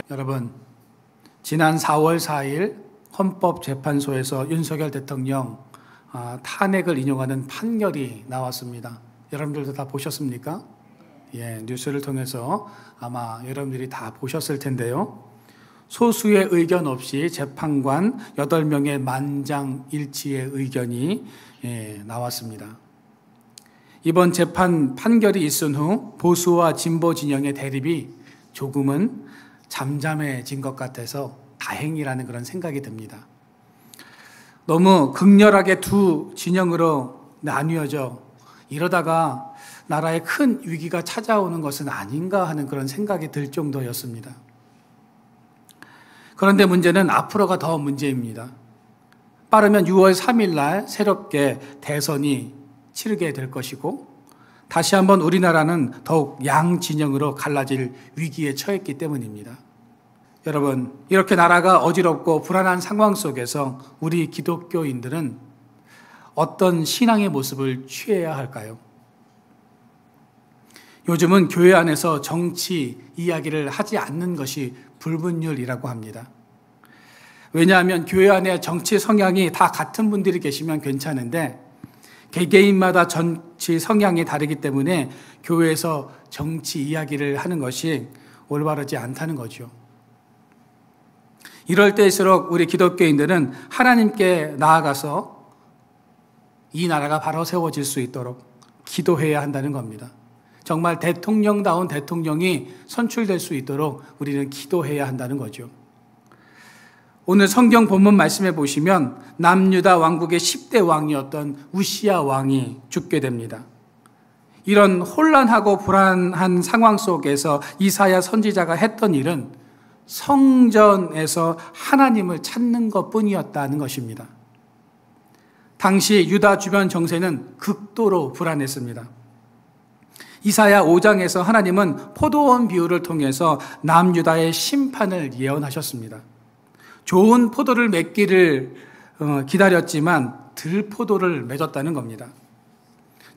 여러분, 지난 4월 4일 헌법재판소에서 윤석열 대통령 탄핵을 인용하는 판결이 나왔습니다. 여러분들도 다 보셨습니까? 예, 뉴스를 통해서 아마 여러분들이 다 보셨을 텐데요. 소수의 의견 없이 재판관 8명의 만장일치의 의견이 나왔습니다. 이번 재판 판결이 있은 후 보수와 진보 진영의 대립이 조금은 잠잠해진 것 같아서 다행이라는 그런 생각이 듭니다. 너무 극렬하게 두 진영으로 나뉘어져 이러다가 나라에 큰 위기가 찾아오는 것은 아닌가 하는 그런 생각이 들 정도였습니다. 그런데 문제는 앞으로가 더 문제입니다. 빠르면 6월 3일 날 새롭게 대선이 치르게 될 것이고 다시 한번 우리나라는 더욱 양진영으로 갈라질 위기에 처했기 때문입니다. 여러분, 이렇게 나라가 어지럽고 불안한 상황 속에서 우리 기독교인들은 어떤 신앙의 모습을 취해야 할까요? 요즘은 교회 안에서 정치 이야기를 하지 않는 것이 불문율이라고 합니다. 왜냐하면 교회 안에 정치 성향이 다 같은 분들이 계시면 괜찮은데 개개인마다 정치 성향이 다르기 때문에 교회에서 정치 이야기를 하는 것이 올바르지 않다는 거죠. 이럴 때일수록 우리 기독교인들은 하나님께 나아가서 이 나라가 바로 세워질 수 있도록 기도해야 한다는 겁니다. 정말 대통령다운 대통령이 선출될 수 있도록 우리는 기도해야 한다는 거죠. 오늘 성경 본문 말씀해 보시면 남유다 왕국의 10대 왕이었던 우시야 왕이 죽게 됩니다. 이런 혼란하고 불안한 상황 속에서 이사야 선지자가 했던 일은 성전에서 하나님을 찾는 것뿐이었다는 것입니다. 당시 유다 주변 정세는 극도로 불안했습니다. 이사야 5장에서 하나님은 포도원 비유를 통해서 남유다의 심판을 예언하셨습니다. 좋은 포도를 맺기를 기다렸지만 들포도를 맺었다는 겁니다.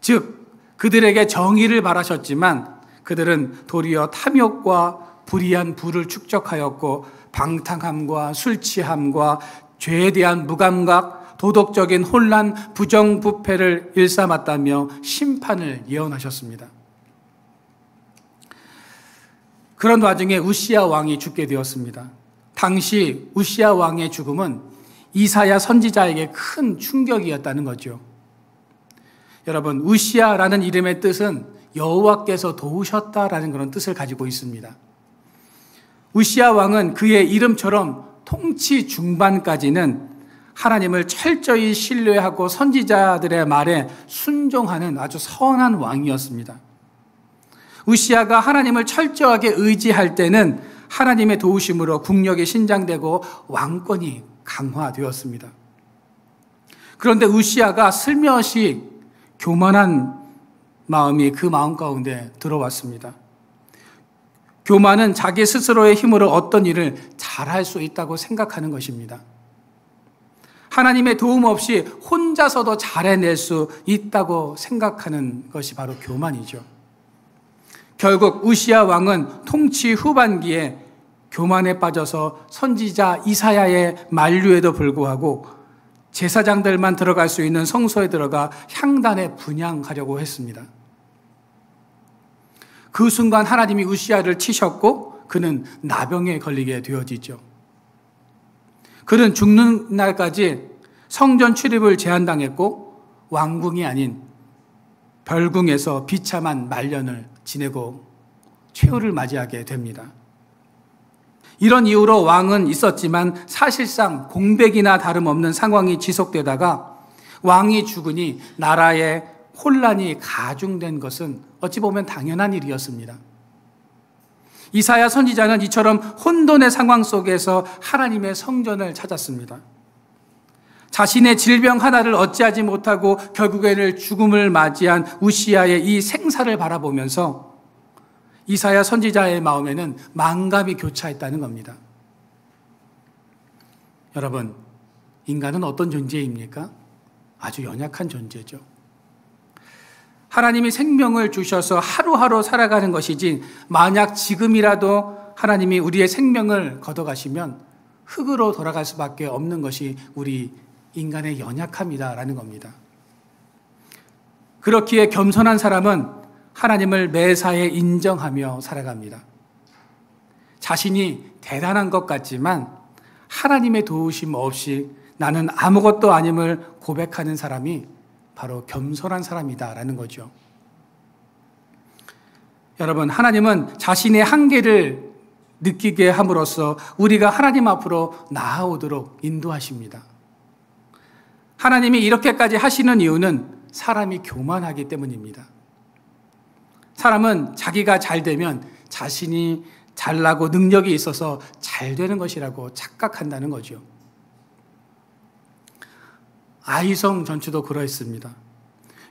즉 그들에게 정의를 바라셨지만 그들은 도리어 탐욕과 불의한 부를 축적하였고 방탕함과 술취함과 죄에 대한 무감각, 도덕적인 혼란, 부정부패를 일삼았다며 심판을 예언하셨습니다. 그런 와중에 우시야 왕이 죽게 되었습니다. 당시 우시야 왕의 죽음은 이사야 선지자에게 큰 충격이었다는 거죠. 여러분, 우시야라는 이름의 뜻은 여호와께서 도우셨다라는 그런 뜻을 가지고 있습니다. 우시야 왕은 그의 이름처럼 통치 중반까지는 하나님을 철저히 신뢰하고 선지자들의 말에 순종하는 아주 선한 왕이었습니다. 우시야가 하나님을 철저하게 의지할 때는 하나님의 도우심으로 국력이 신장되고 왕권이 강화되었습니다. 그런데 우시야가 슬며시 교만한 마음이 그 마음 가운데 들어왔습니다. 교만은 자기 스스로의 힘으로 어떤 일을 잘할 수 있다고 생각하는 것입니다. 하나님의 도움 없이 혼자서도 잘해낼 수 있다고 생각하는 것이 바로 교만이죠. 결국 우시야 왕은 통치 후반기에 교만에 빠져서 선지자 이사야의 만류에도 불구하고 제사장들만 들어갈 수 있는 성소에 들어가 향단에 분향하려고 했습니다. 그 순간 하나님이 우시야를 치셨고 그는 나병에 걸리게 되어지죠. 그는 죽는 날까지 성전 출입을 제한당했고 왕궁이 아닌 별궁에서 비참한 말년을 지내고 최후를 맞이하게 됩니다. 이런 이유로 왕은 있었지만 사실상 공백이나 다름없는 상황이 지속되다가 왕이 죽으니 나라의 혼란이 가중된 것은 어찌 보면 당연한 일이었습니다. 이사야 선지자는 이처럼 혼돈의 상황 속에서 하나님의 성전을 찾았습니다. 자신의 질병 하나를 어찌하지 못하고 결국에는 죽음을 맞이한 우시야의 이 생사를 바라보면서 이사야 선지자의 마음에는 만감이 교차했다는 겁니다. 여러분, 인간은 어떤 존재입니까? 아주 연약한 존재죠. 하나님이 생명을 주셔서 하루하루 살아가는 것이지 만약 지금이라도 하나님이 우리의 생명을 걷어가시면 흙으로 돌아갈 수밖에 없는 것이 우리 인간의 연약함이다라는 겁니다. 그렇기에 겸손한 사람은 하나님을 매사에 인정하며 살아갑니다. 자신이 대단한 것 같지만 하나님의 도우심 없이 나는 아무것도 아님을 고백하는 사람이 바로 겸손한 사람이다라는 거죠. 여러분, 하나님은 자신의 한계를 느끼게 함으로써 우리가 하나님 앞으로 나아오도록 인도하십니다. 하나님이 이렇게까지 하시는 이유는 사람이 교만하기 때문입니다. 사람은 자기가 잘 되면 자신이 잘나고 능력이 있어서 잘 되는 것이라고 착각한다는 거죠. 아이성 전투도 그러했습니다.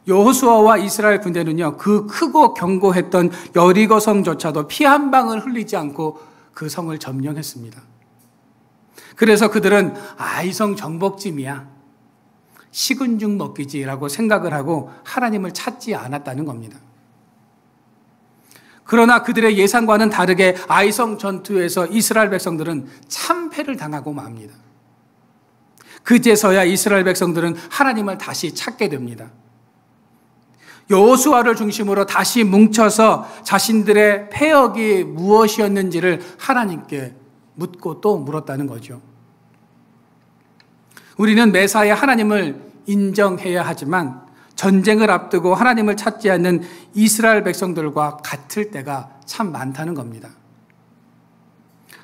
여호수아와 이스라엘 군대는요, 그 크고 견고했던 여리고 성조차도 피 한 방울 흘리지 않고 그 성을 점령했습니다. 그래서 그들은 아이성 정복짐이야, 식은 죽 먹기지라고 생각을 하고 하나님을 찾지 않았다는 겁니다. 그러나 그들의 예상과는 다르게 아이성 전투에서 이스라엘 백성들은 참패를 당하고 맙니다. 그제서야 이스라엘 백성들은 하나님을 다시 찾게 됩니다. 여호수아를 중심으로 다시 뭉쳐서 자신들의 패역이 무엇이었는지를 하나님께 묻고 또 물었다는 거죠. 우리는 매사에 하나님을 인정해야 하지만 전쟁을 앞두고 하나님을 찾지 않는 이스라엘 백성들과 같을 때가 참 많다는 겁니다.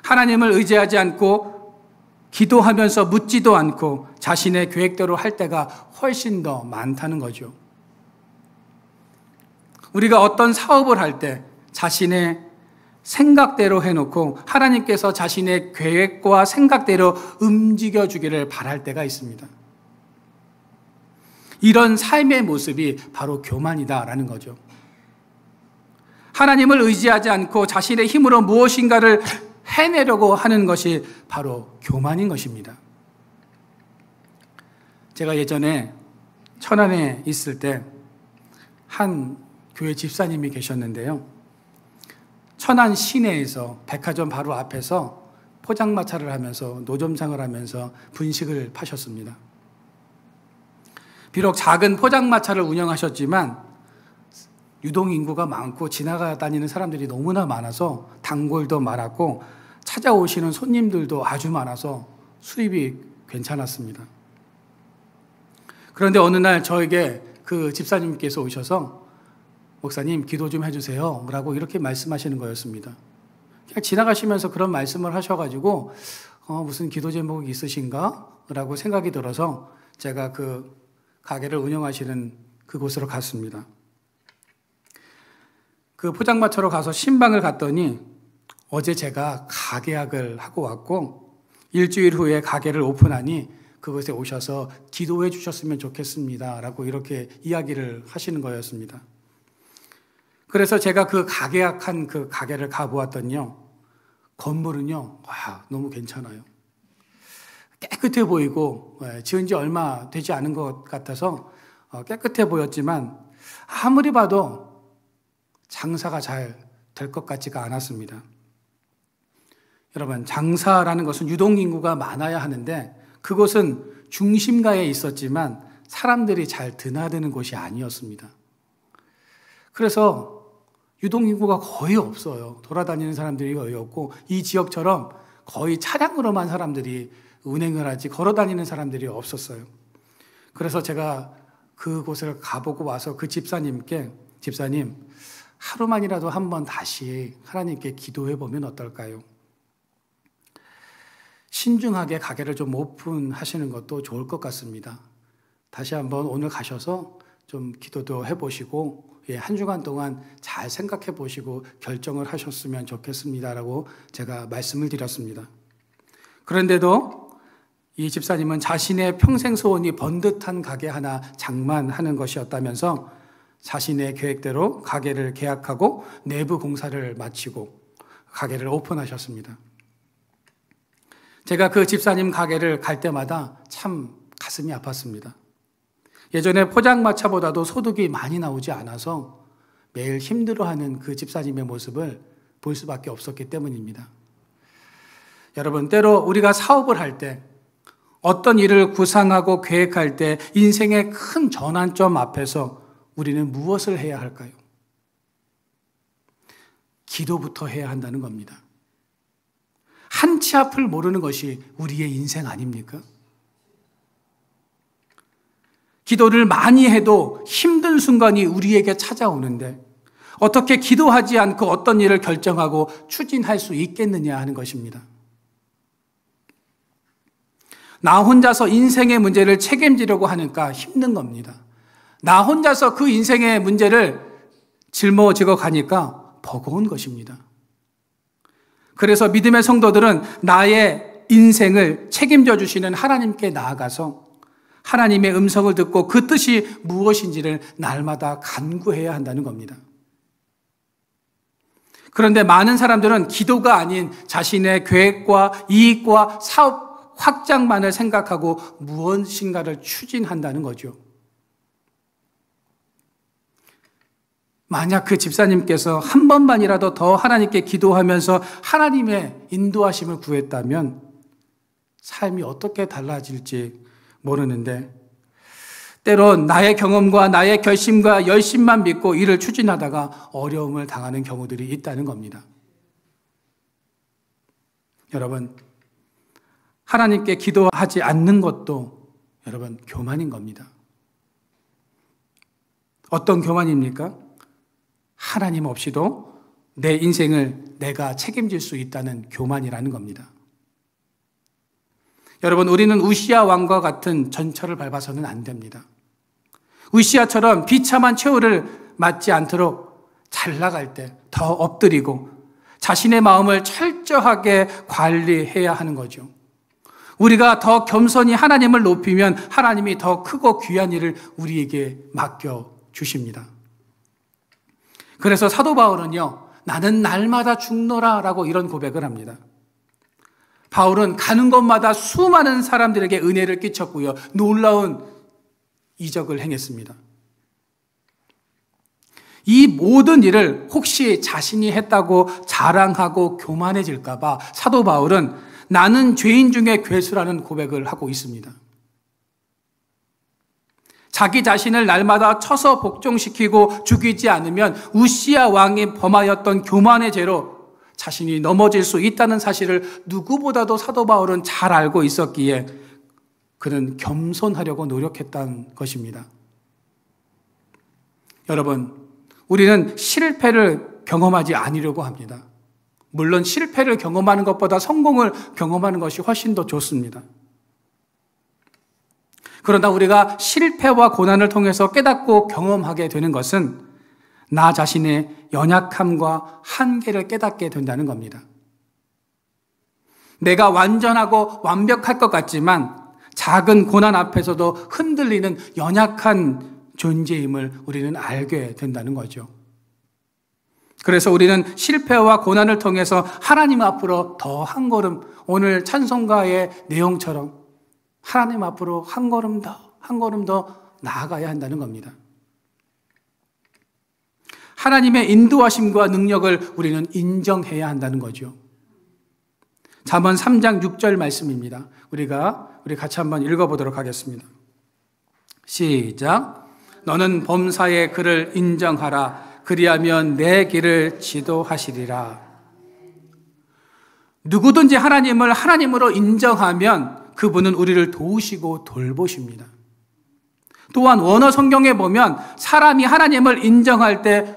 하나님을 의지하지 않고 기도하면서 묻지도 않고 자신의 계획대로 할 때가 훨씬 더 많다는 거죠. 우리가 어떤 사업을 할 때 자신의 생각대로 해놓고 하나님께서 자신의 계획과 생각대로 움직여주기를 바랄 때가 있습니다. 이런 삶의 모습이 바로 교만이다라는 거죠. 하나님을 의지하지 않고 자신의 힘으로 무엇인가를 해내려고 하는 것이 바로 교만인 것입니다. 제가 예전에 천안에 있을 때 한 교회 집사님이 계셨는데요. 천안 시내에서 백화점 바로 앞에서 포장마차를 하면서 노점상을 하면서 분식을 파셨습니다. 비록 작은 포장마차를 운영하셨지만 유동인구가 많고 지나다니는 사람들이 너무나 많아서 단골도 많았고 찾아오시는 손님들도 아주 많아서 수입이 괜찮았습니다. 그런데 어느 날 저에게 그 집사님께서 오셔서 목사님 기도 좀 해주세요 라고 이렇게 말씀하시는 거였습니다. 그냥 지나가시면서 그런 말씀을 하셔가지고 무슨 기도 제목이 있으신가? 라고 생각이 들어서 제가 그 가게를 운영하시는 그곳으로 갔습니다. 그 포장마차로 가서 신방을 갔더니 어제 제가 가계약을 하고 왔고 일주일 후에 가게를 오픈하니 그곳에 오셔서 기도해 주셨으면 좋겠습니다 라고 이렇게 이야기를 하시는 거였습니다. 그래서 제가 그 가계약한 그 가게를 가보았더니요, 건물은요, 와, 너무 괜찮아요. 깨끗해 보이고 지은 지 얼마 되지 않은 것 같아서 깨끗해 보였지만 아무리 봐도 장사가 잘 될 것 같지가 않았습니다. 여러분, 장사라는 것은 유동인구가 많아야 하는데 그곳은 중심가에 있었지만 사람들이 잘 드나드는 곳이 아니었습니다. 그래서 유동인구가 거의 없어요. 돌아다니는 사람들이 거의 없고 이 지역처럼 거의 차량으로만 사람들이 운행을 하지 걸어다니는 사람들이 없었어요. 그래서 제가 그곳을 가보고 와서 그 집사님께 집사님, 하루만이라도 한번 다시 하나님께 기도해보면 어떨까요? 신중하게 가게를 좀 오픈하시는 것도 좋을 것 같습니다. 다시 한번 오늘 가셔서 좀 기도도 해보시고 한 주간 동안 잘 생각해 보시고 결정을 하셨으면 좋겠습니다라고 제가 말씀을 드렸습니다. 그런데도 이 집사님은 자신의 평생 소원이 번듯한 가게 하나 장만하는 것이었다면서 자신의 계획대로 가게를 계약하고 내부 공사를 마치고 가게를 오픈하셨습니다. 제가 그 집사님 가게를 갈 때마다 참 가슴이 아팠습니다. 예전에 포장마차보다도 소득이 많이 나오지 않아서 매일 힘들어하는 그 집사님의 모습을 볼 수밖에 없었기 때문입니다. 여러분, 때로 우리가 사업을 할 때, 어떤 일을 구상하고 계획할 때 인생의 큰 전환점 앞에서 우리는 무엇을 해야 할까요? 기도부터 해야 한다는 겁니다. 한치 앞을 모르는 것이 우리의 인생 아닙니까? 기도를 많이 해도 힘든 순간이 우리에게 찾아오는데 어떻게 기도하지 않고 어떤 일을 결정하고 추진할 수 있겠느냐 하는 것입니다. 나 혼자서 인생의 문제를 책임지려고 하니까 힘든 겁니다. 나 혼자서 그 인생의 문제를 짊어지고 가니까 버거운 것입니다. 그래서 믿음의 성도들은 나의 인생을 책임져 주시는 하나님께 나아가서 하나님의 음성을 듣고 그 뜻이 무엇인지를 날마다 간구해야 한다는 겁니다. 그런데 많은 사람들은 기도가 아닌 자신의 계획과 이익과 사업 확장만을 생각하고 무엇인가를 추진한다는 거죠. 만약 그 집사님께서 한 번만이라도 더 하나님께 기도하면서 하나님의 인도하심을 구했다면 삶이 어떻게 달라질지 모르는데 때론 나의 경험과 나의 결심과 열심만 믿고 일을 추진하다가 어려움을 당하는 경우들이 있다는 겁니다. 여러분, 하나님께 기도하지 않는 것도 여러분 교만인 겁니다. 어떤 교만입니까? 하나님 없이도 내 인생을 내가 책임질 수 있다는 교만이라는 겁니다. 여러분, 우리는 우시야 왕과 같은 전철을 밟아서는 안 됩니다. 우시야처럼 비참한 최후를 맞지 않도록 잘 나갈 때 더 엎드리고 자신의 마음을 철저하게 관리해야 하는 거죠. 우리가 더 겸손히 하나님을 높이면 하나님이 더 크고 귀한 일을 우리에게 맡겨주십니다. 그래서 사도 바울은요, 나는 날마다 죽노라 라고 이런 고백을 합니다. 바울은 가는 곳마다 수많은 사람들에게 은혜를 끼쳤고요, 놀라운 이적을 행했습니다. 이 모든 일을 혹시 자신이 했다고 자랑하고 교만해질까 봐 사도 바울은 나는 죄인 중에 괴수라는 고백을 하고 있습니다. 자기 자신을 날마다 쳐서 복종시키고 죽이지 않으면 우시야 왕이 범하였던 교만의 죄로 자신이 넘어질 수 있다는 사실을 누구보다도 사도 바울은 잘 알고 있었기에 그는 겸손하려고 노력했던 것입니다. 여러분, 우리는 실패를 경험하지 않으려고 합니다. 물론 실패를 경험하는 것보다 성공을 경험하는 것이 훨씬 더 좋습니다. 그러나 우리가 실패와 고난을 통해서 깨닫고 경험하게 되는 것은 나 자신의 연약함과 한계를 깨닫게 된다는 겁니다. 내가 완전하고 완벽할 것 같지만 작은 고난 앞에서도 흔들리는 연약한 존재임을 우리는 알게 된다는 거죠. 그래서 우리는 실패와 고난을 통해서 하나님 앞으로 더 한 걸음, 오늘 찬송가의 내용처럼 하나님 앞으로 한 걸음 더 나아가야 한다는 겁니다. 하나님의 인도하심과 능력을 우리는 인정해야 한다는 거죠. 잠언 3장 6절 말씀입니다. 우리 같이 한번 읽어보도록 하겠습니다. 시작. 너는 범사의 그를 인정하라. 그리하면 내 길을 지도하시리라. 누구든지 하나님을 하나님으로 인정하면 그분은 우리를 도우시고 돌보십니다. 또한 원어 성경에 보면 사람이 하나님을 인정할 때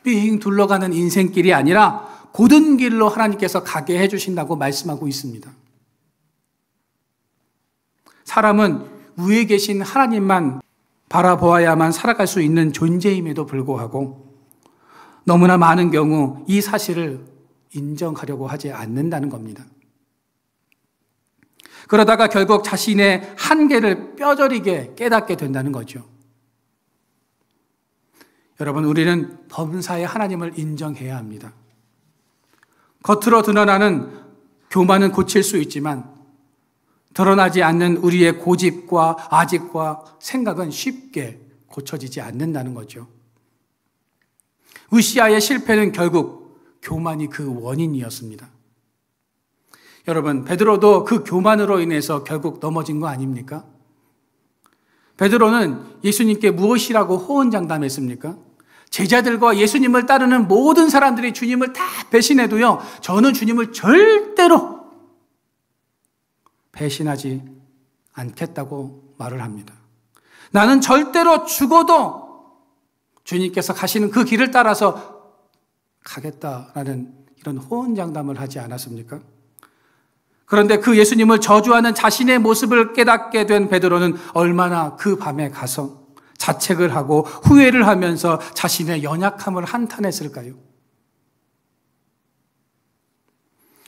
삥 둘러가는 인생길이 아니라 곧은 길로 하나님께서 가게 해주신다고 말씀하고 있습니다. 사람은 위에 계신 하나님만 바라보아야만 살아갈 수 있는 존재임에도 불구하고 너무나 많은 경우 이 사실을 인정하려고 하지 않는다는 겁니다. 그러다가 결국 자신의 한계를 뼈저리게 깨닫게 된다는 거죠. 여러분, 우리는 범사의 하나님을 인정해야 합니다. 겉으로 드러나는 교만은 고칠 수 있지만 드러나지 않는 우리의 고집과 아집과 생각은 쉽게 고쳐지지 않는다는 거죠. 우시야의 실패는 결국 교만이 그 원인이었습니다. 여러분, 베드로도 그 교만으로 인해서 결국 넘어진 거 아닙니까? 베드로는 예수님께 무엇이라고 호언장담했습니까? 제자들과 예수님을 따르는 모든 사람들이 주님을 다 배신해도요, 저는 주님을 절대로 배신하지 않겠다고 말을 합니다. 나는 절대로 죽어도 주님께서 가시는 그 길을 따라서 가겠다라는 이런 호언장담을 하지 않았습니까? 그런데 그 예수님을 저주하는 자신의 모습을 깨닫게 된 베드로는 얼마나 그 밤에 가서 자책을 하고 후회를 하면서 자신의 연약함을 한탄했을까요?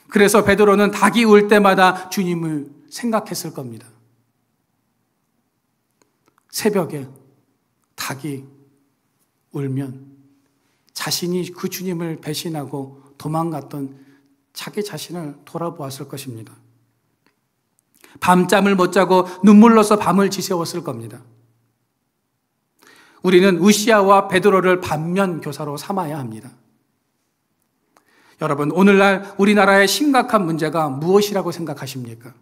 그래서 베드로는 닭이 울 때마다 주님을 생각했을 겁니다. 새벽에 닭이 울면 자신이 그 주님을 배신하고 도망갔던 자기 자신을 돌아보았을 것입니다. 밤잠을 못 자고 눈물로서 밤을 지새웠을 겁니다. 우리는 우시아와 베드로를 반면 교사로 삼아야 합니다. 여러분, 오늘날 우리나라의 심각한 문제가 무엇이라고 생각하십니까?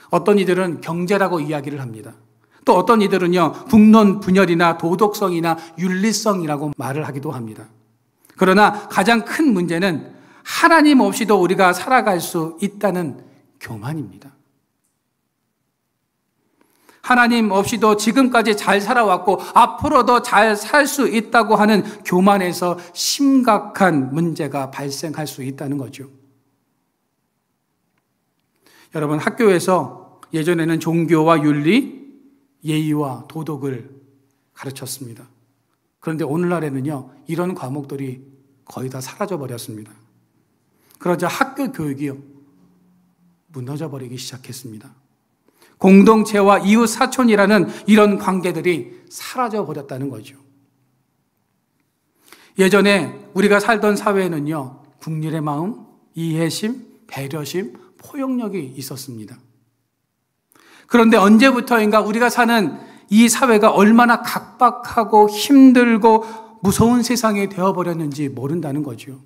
어떤 이들은 경제라고 이야기를 합니다. 또 어떤 이들은요, 국론 분열이나 도덕성이나 윤리성이라고 말을 하기도 합니다. 그러나 가장 큰 문제는 하나님 없이도 우리가 살아갈 수 있다는 교만입니다. 하나님 없이도 지금까지 잘 살아왔고 앞으로도 잘 살 수 있다고 하는 교만에서 심각한 문제가 발생할 수 있다는 거죠. 여러분, 학교에서 예전에는 종교와 윤리, 예의와 도덕을 가르쳤습니다. 그런데 오늘날에는요, 이런 과목들이 거의 다 사라져 버렸습니다. 그러자 학교 교육이요, 무너져 버리기 시작했습니다. 공동체와 이웃 사촌이라는 이런 관계들이 사라져 버렸다는 거죠. 예전에 우리가 살던 사회에는요, 국률의 마음, 이해심, 배려심, 포용력이 있었습니다. 그런데 언제부터인가 우리가 사는 이 사회가 얼마나 각박하고 힘들고 무서운 세상이 되어버렸는지 모른다는 거죠.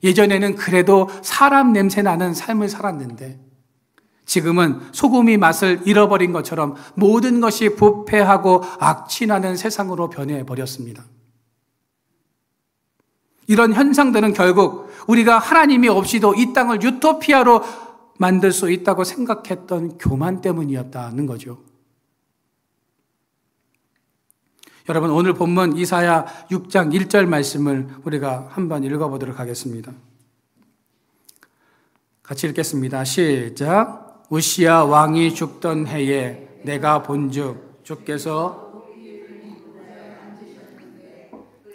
예전에는 그래도 사람 냄새 나는 삶을 살았는데 지금은 소금이 맛을 잃어버린 것처럼 모든 것이 부패하고 악취나는 세상으로 변해버렸습니다. 이런 현상들은 결국 우리가 하나님이 없이도 이 땅을 유토피아로 만들 수 있다고 생각했던 교만 때문이었다는 거죠. 여러분, 오늘 본문 이사야 6장 1절 말씀을 우리가 한번 읽어보도록 하겠습니다. 같이 읽겠습니다. 시작. 우시야 왕이 죽던 해에 내가 본즉 주께서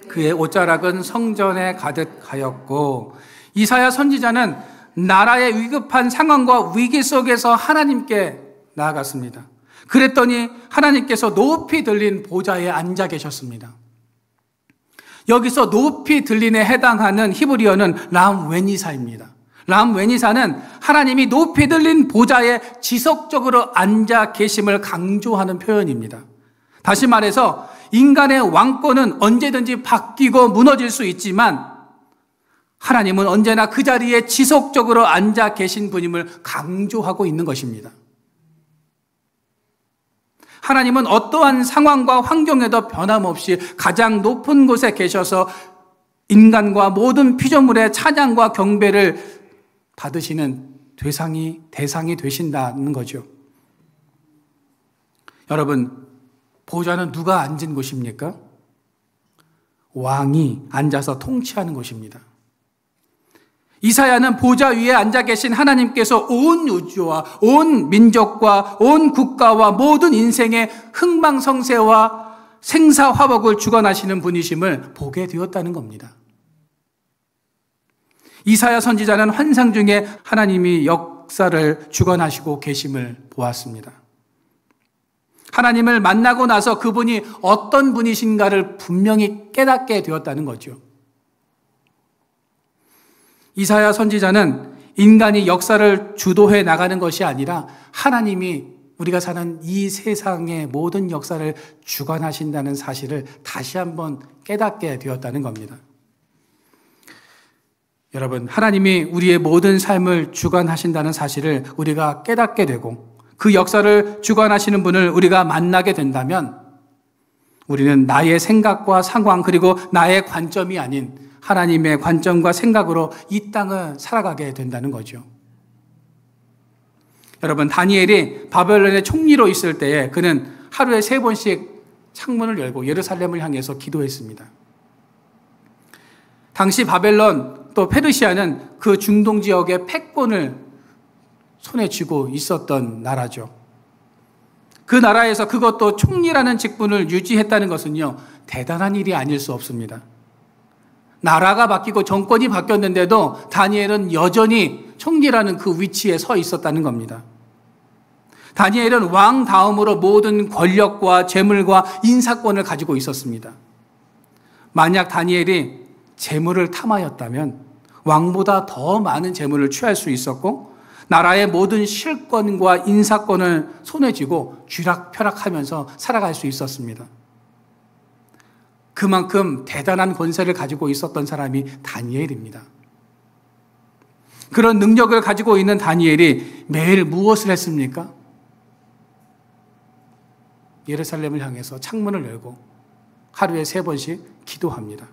그의 옷자락은 성전에 가득하였고, 이사야 선지자는 나라의 위급한 상황과 위기 속에서 하나님께 나아갔습니다. 그랬더니 하나님께서 높이 들린 보좌에 앉아 계셨습니다. 여기서 높이 들린에 해당하는 히브리어는 람웨니사입니다. 람웨니사는 하나님이 높이 들린 보좌에 지속적으로 앉아 계심을 강조하는 표현입니다. 다시 말해서 인간의 왕권은 언제든지 바뀌고 무너질 수 있지만 하나님은 언제나 그 자리에 지속적으로 앉아 계신 분임을 강조하고 있는 것입니다. 하나님은 어떠한 상황과 환경에도 변함없이 가장 높은 곳에 계셔서 인간과 모든 피조물의 찬양과 경배를 받으시는 대상이 되신다는 거죠. 여러분, 보좌는 누가 앉은 곳입니까? 왕이 앉아서 통치하는 곳입니다. 이사야는 보좌 위에 앉아 계신 하나님께서 온 우주와 온 민족과 온 국가와 모든 인생의 흥망성쇠와 생사화복을 주관하시는 분이심을 보게 되었다는 겁니다. 이사야 선지자는 환상 중에 하나님이 역사를 주관하시고 계심을 보았습니다. 하나님을 만나고 나서 그분이 어떤 분이신가를 분명히 깨닫게 되었다는 거죠. 이사야 선지자는 인간이 역사를 주도해 나가는 것이 아니라 하나님이 우리가 사는 이 세상의 모든 역사를 주관하신다는 사실을 다시 한번 깨닫게 되었다는 겁니다. 여러분, 하나님이 우리의 모든 삶을 주관하신다는 사실을 우리가 깨닫게 되고 그 역사를 주관하시는 분을 우리가 만나게 된다면 우리는 나의 생각과 상황 그리고 나의 관점이 아닌 하나님의 관점과 생각으로 이 땅을 살아가게 된다는 거죠. 여러분, 다니엘이 바벨론의 총리로 있을 때에 그는 하루에 3번씩 창문을 열고 예루살렘을 향해서 기도했습니다. 당시 바벨론 또 페르시아는 그 중동 지역의 패권을 손에 쥐고 있었던 나라죠. 그 나라에서 그것도 총리라는 직분을 유지했다는 것은요, 대단한 일이 아닐 수 없습니다. 나라가 바뀌고 정권이 바뀌었는데도 다니엘은 여전히 총리라는 그 위치에 서 있었다는 겁니다. 다니엘은 왕 다음으로 모든 권력과 재물과 인사권을 가지고 있었습니다. 만약 다니엘이 재물을 탐하였다면 왕보다 더 많은 재물을 취할 수 있었고 나라의 모든 실권과 인사권을 손에 쥐고 쥐락펴락하면서 살아갈 수 있었습니다. 그만큼 대단한 권세를 가지고 있었던 사람이 다니엘입니다. 그런 능력을 가지고 있는 다니엘이 매일 무엇을 했습니까? 예루살렘을 향해서 창문을 열고 하루에 3번씩 기도합니다.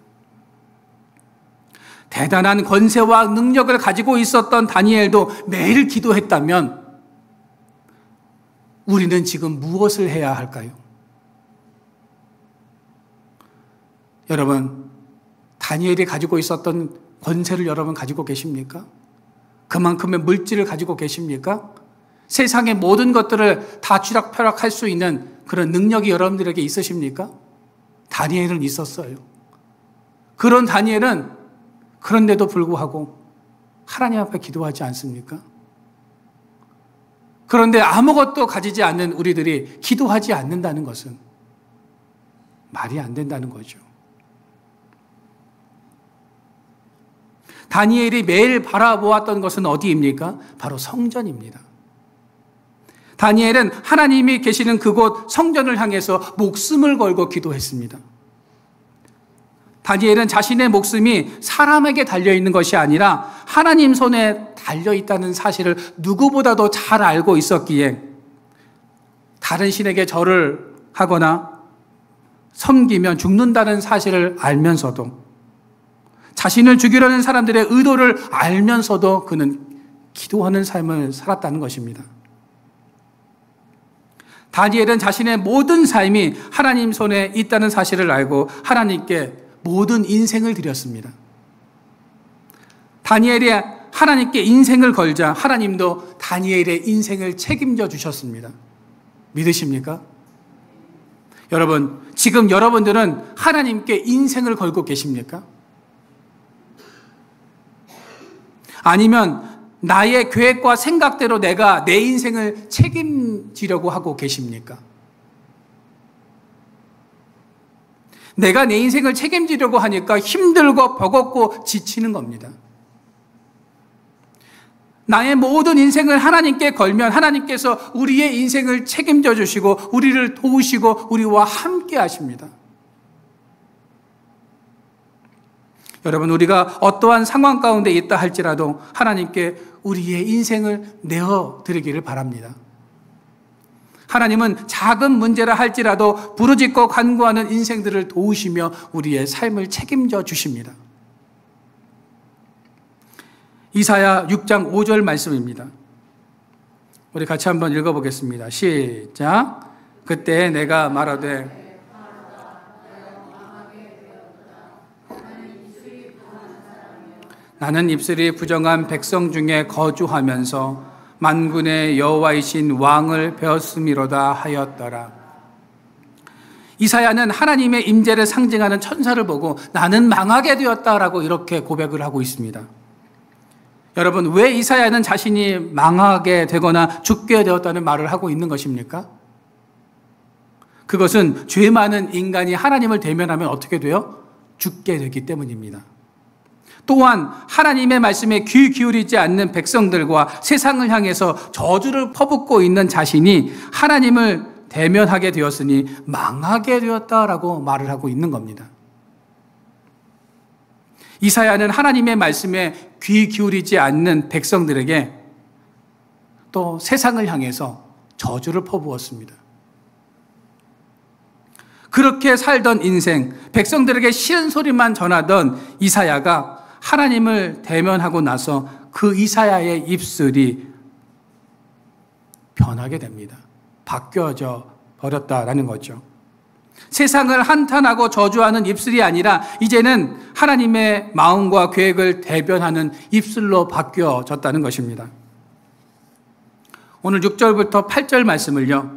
대단한 권세와 능력을 가지고 있었던 다니엘도 매일 기도했다면 우리는 지금 무엇을 해야 할까요? 여러분, 다니엘이 가지고 있었던 권세를 여러분 가지고 계십니까? 그만큼의 물질을 가지고 계십니까? 세상의 모든 것들을 다 쥐락펴락할 수 있는 그런 능력이 여러분들에게 있으십니까? 다니엘은 있었어요. 그런 다니엘은 그런데도 불구하고 하나님 앞에 기도하지 않습니까? 그런데 아무것도 가지지 않는 우리들이 기도하지 않는다는 것은 말이 안 된다는 거죠. 다니엘이 매일 바라보았던 것은 어디입니까? 바로 성전입니다. 다니엘은 하나님이 계시는 그곳 성전을 향해서 목숨을 걸고 기도했습니다. 다니엘은 자신의 목숨이 사람에게 달려있는 것이 아니라 하나님 손에 달려있다는 사실을 누구보다도 잘 알고 있었기에 다른 신에게 절을 하거나 섬기면 죽는다는 사실을 알면서도 자신을 죽이려는 사람들의 의도를 알면서도 그는 기도하는 삶을 살았다는 것입니다. 다니엘은 자신의 모든 삶이 하나님 손에 있다는 사실을 알고 하나님께 모든 인생을 드렸습니다. 다니엘이 하나님께 인생을 걸자 하나님도 다니엘의 인생을 책임져 주셨습니다. 믿으십니까? 여러분, 지금 여러분들은 하나님께 인생을 걸고 계십니까? 아니면 나의 계획과 생각대로 내가 내 인생을 책임지려고 하고 계십니까? 내가 내 인생을 책임지려고 하니까 힘들고 버겁고 지치는 겁니다. 나의 모든 인생을 하나님께 걸면 하나님께서 우리의 인생을 책임져 주시고 우리를 도우시고 우리와 함께 하십니다. 여러분, 우리가 어떠한 상황 가운데 있다 할지라도 하나님께 우리의 인생을 내어드리기를 바랍니다. 하나님은 작은 문제라 할지라도 부르짖고 간구하는 인생들을 도우시며 우리의 삶을 책임져 주십니다. 이사야 6장 5절 말씀입니다. 우리 같이 한번 읽어보겠습니다. 시작. 그때 내가 말하되 나는 입술이 부정한 백성 중에 거주하면서 만군의 여호와이신 왕을 배웠음이로다 하였더라. 이사야는 하나님의 임재를 상징하는 천사를 보고 나는 망하게 되었다라고 이렇게 고백을 하고 있습니다. 여러분, 왜 이사야는 자신이 망하게 되거나 죽게 되었다는 말을 하고 있는 것입니까? 그것은 죄 많은 인간이 하나님을 대면하면 어떻게 돼요? 죽게 되기 때문입니다. 또한 하나님의 말씀에 귀 기울이지 않는 백성들과 세상을 향해서 저주를 퍼붓고 있는 자신이 하나님을 대면하게 되었으니 망하게 되었다라고 말을 하고 있는 겁니다. 이사야는 하나님의 말씀에 귀 기울이지 않는 백성들에게 또 세상을 향해서 저주를 퍼부었습니다. 그렇게 살던 인생, 백성들에게 싫은 소리만 전하던 이사야가 하나님을 대면하고 나서 그 이사야의 입술이 변하게 됩니다. 바뀌어져 버렸다라는 거죠. 세상을 한탄하고 저주하는 입술이 아니라 이제는 하나님의 마음과 계획을 대변하는 입술로 바뀌어졌다는 것입니다. 오늘 6절부터 8절 말씀을요,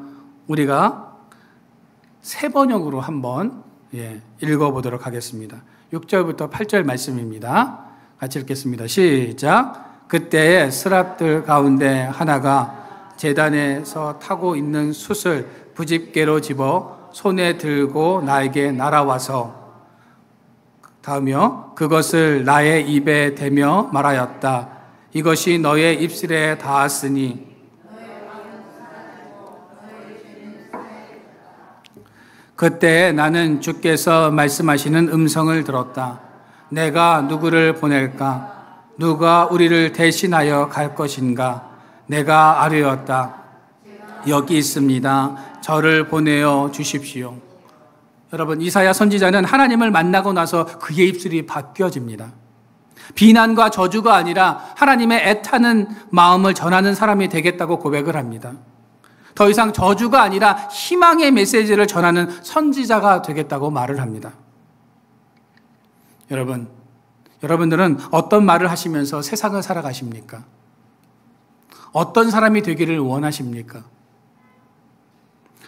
우리가 세 번역으로 한번 읽어보도록 하겠습니다. 6절부터 8절 말씀입니다. 같이 읽겠습니다. 시작. 그때에 스랍들 가운데 하나가 제단에서 타고 있는 숯을 부집개로 집어 손에 들고 나에게 날아와서 닿으며 그것을 나의 입에 대며 말하였다. 이것이 너의 입술에 닿았으니 그때 나는 주께서 말씀하시는 음성을 들었다. 내가 누구를 보낼까? 누가 우리를 대신하여 갈 것인가? 내가 아뢰었다. 여기 있습니다. 저를 보내어 주십시오. 여러분, 이사야 선지자는 하나님을 만나고 나서 그의 입술이 바뀌어집니다. 비난과 저주가 아니라 하나님의 애타는 마음을 전하는 사람이 되겠다고 고백을 합니다. 더 이상 저주가 아니라 희망의 메시지를 전하는 선지자가 되겠다고 말을 합니다. 여러분들은 어떤 말을 하시면서 세상을 살아가십니까? 어떤 사람이 되기를 원하십니까?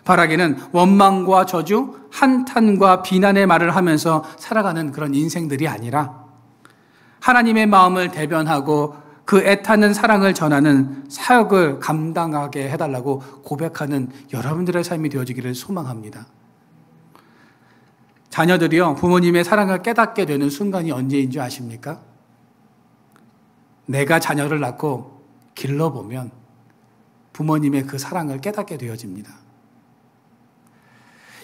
바라기는 원망과 저주, 한탄과 비난의 말을 하면서 살아가는 그런 인생들이 아니라 하나님의 마음을 대변하고 그 애타는 사랑을 전하는 사역을 감당하게 해달라고 고백하는 여러분들의 삶이 되어지기를 소망합니다. 자녀들이요, 부모님의 사랑을 깨닫게 되는 순간이 언제인 줄 아십니까? 내가 자녀를 낳고 길러보면 부모님의 그 사랑을 깨닫게 되어집니다.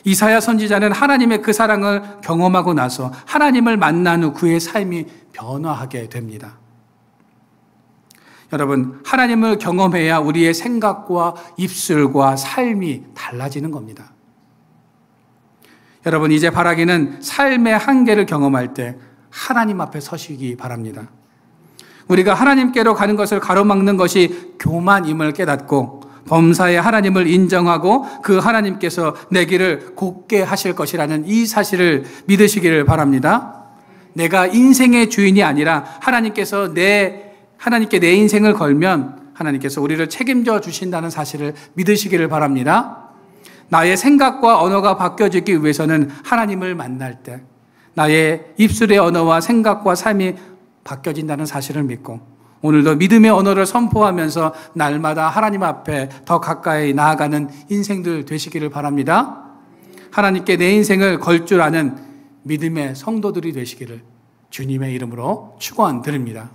이사야 선지자는 하나님의 그 사랑을 경험하고 나서 하나님을 만난 후 그의 삶이 변화하게 됩니다. 여러분, 하나님을 경험해야 우리의 생각과 입술과 삶이 달라지는 겁니다. 여러분, 이제 바라기는 삶의 한계를 경험할 때 하나님 앞에 서시기 바랍니다. 우리가 하나님께로 가는 것을 가로막는 것이 교만임을 깨닫고 범사의 하나님을 인정하고 그 하나님께서 내 길을 곧게 하실 것이라는 이 사실을 믿으시기를 바랍니다. 내가 인생의 주인이 아니라 하나님께 내 인생을 걸면 하나님께서 우리를 책임져 주신다는 사실을 믿으시기를 바랍니다. 나의 생각과 언어가 바뀌어지기 위해서는 하나님을 만날 때 나의 입술의 언어와 생각과 삶이 바뀌어진다는 사실을 믿고 오늘도 믿음의 언어를 선포하면서 날마다 하나님 앞에 더 가까이 나아가는 인생들 되시기를 바랍니다. 하나님께 내 인생을 걸 줄 아는 믿음의 성도들이 되시기를 주님의 이름으로 축원드립니다.